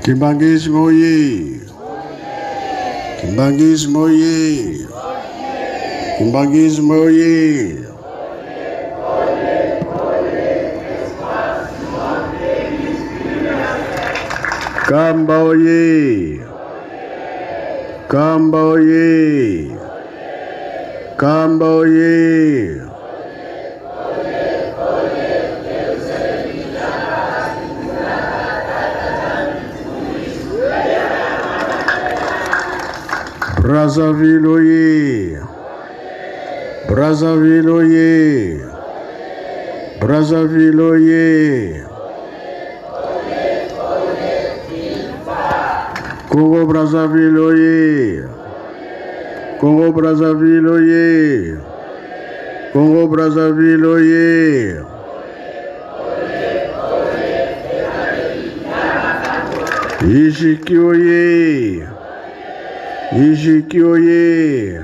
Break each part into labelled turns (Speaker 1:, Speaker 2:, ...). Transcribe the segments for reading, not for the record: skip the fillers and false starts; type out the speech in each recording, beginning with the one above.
Speaker 1: Kimbangisme oye! Kimbangisme oye! Kimbangisme oye! Kamba oye! Kamba oye! Kamba oye! Brazzaville oye! Brazzaville oye! Brazzaville oye! Congo Brazzaville oye! Congo Brazzaville oye! Congo Brazzaville oye! Ijiki oye! Ijiki oye!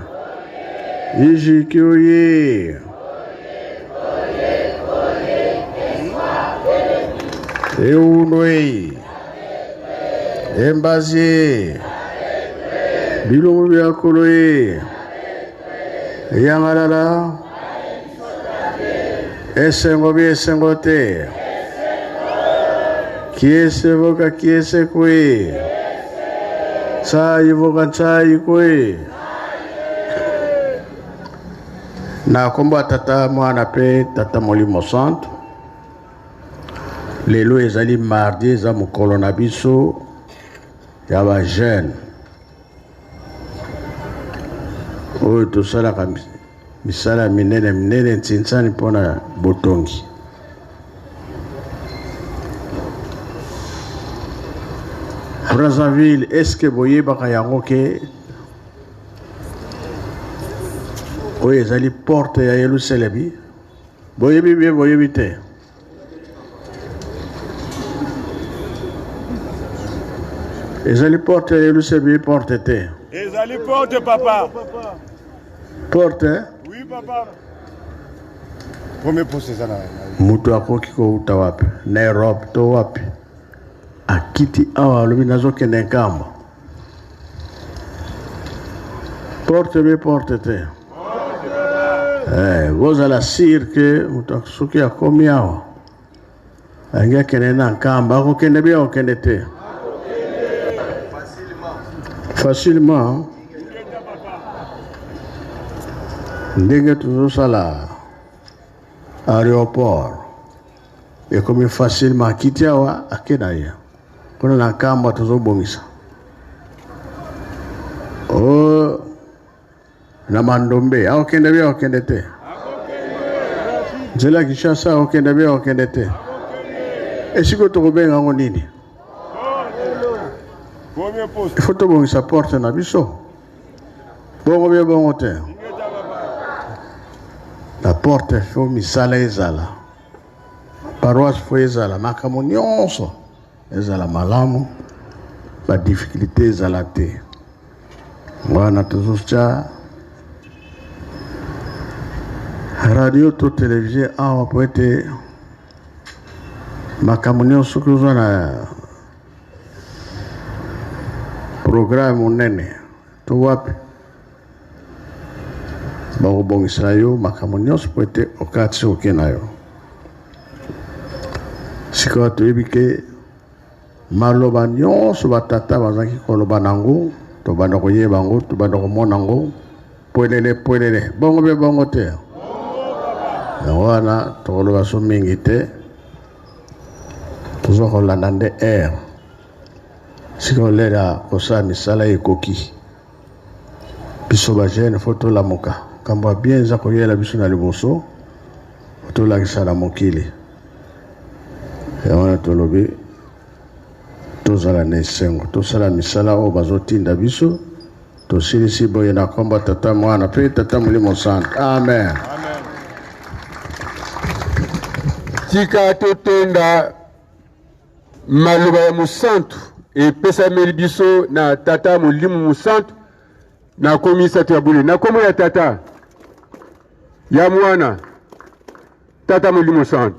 Speaker 1: Ijiki oye! Eunwe! Embazie! Bilongo bya koloye! Yangalala! Esengo bi esengo te! Kiese voka kiese kwe! Chai voka chai kwe! Na komba tata mwana pe tata Molimo Santo. Lelo ezali mardi za mukolo na biso ya ba jeune. Oyo tosalaka misala minene ntinsani mpona botongi. Brazzaville, est-ce que boyebaka yango ke oyo ezali porte ya Yerusalemi? Boyebi bien, boyebi te. Ezali porte ya Yerusalemi, porte te.
Speaker 2: Ezali porte, papa.
Speaker 1: Porte, hein?
Speaker 2: Oui, papa. Premier poste ça là.
Speaker 1: Mutu akoki kouta wapi? Na Europe to wapi? Akiti awa alobi nazokende nkamba. Porte be porte te. Bozala sire ke mutu soki akomi awa ange akende na nkamba akokende bia okende te. Facilement. Ndenge tozosala aéroport ekomi facilement akiti awa akenda ye mpona na nkamba tozobongisa. O na Mandombe akokende bia okende te. Nzela Kinshasa akokende bia okende te. Esiko tokobenga yango nini? Il faut tobongisa porte na biso. Bongo bia bongo te. La porte faut misala ezala. Paroisse faut ezala. Makambo nyonso ezala malamu. Ba difficulté ezala te. Wana tozoscha radio to télévision awa po ete makambo nyonso kozwa na programme monene to wapi bakobongisa yo makambo nyonso po ete okati oke na yo. Sikoyo toyebi ke maloba nyonso batata bazalaki koloba nango tobanda koyeba yango tobanda komona yango pwelele bongo be bongo te. Yango wana tokoloba so mingi te tozokolanda nde air. Sikoyo lelo kosala misala ekoki biso bajene fo tolamuka kambo bien eza koyela biso na liboso tolakisa na mokili. Yango wana tolobi tozala na esengo tosala misala oyo bazotinda biso tosilisi boye na kombo tata mwana mpe tata Molimo Santo. Amen.
Speaker 3: Tika totenda maloba ya Musantu epesameli biso na tata Molimo Musantu na komisa ya bule na komo ya tata ya mwana tata Molimo Santu.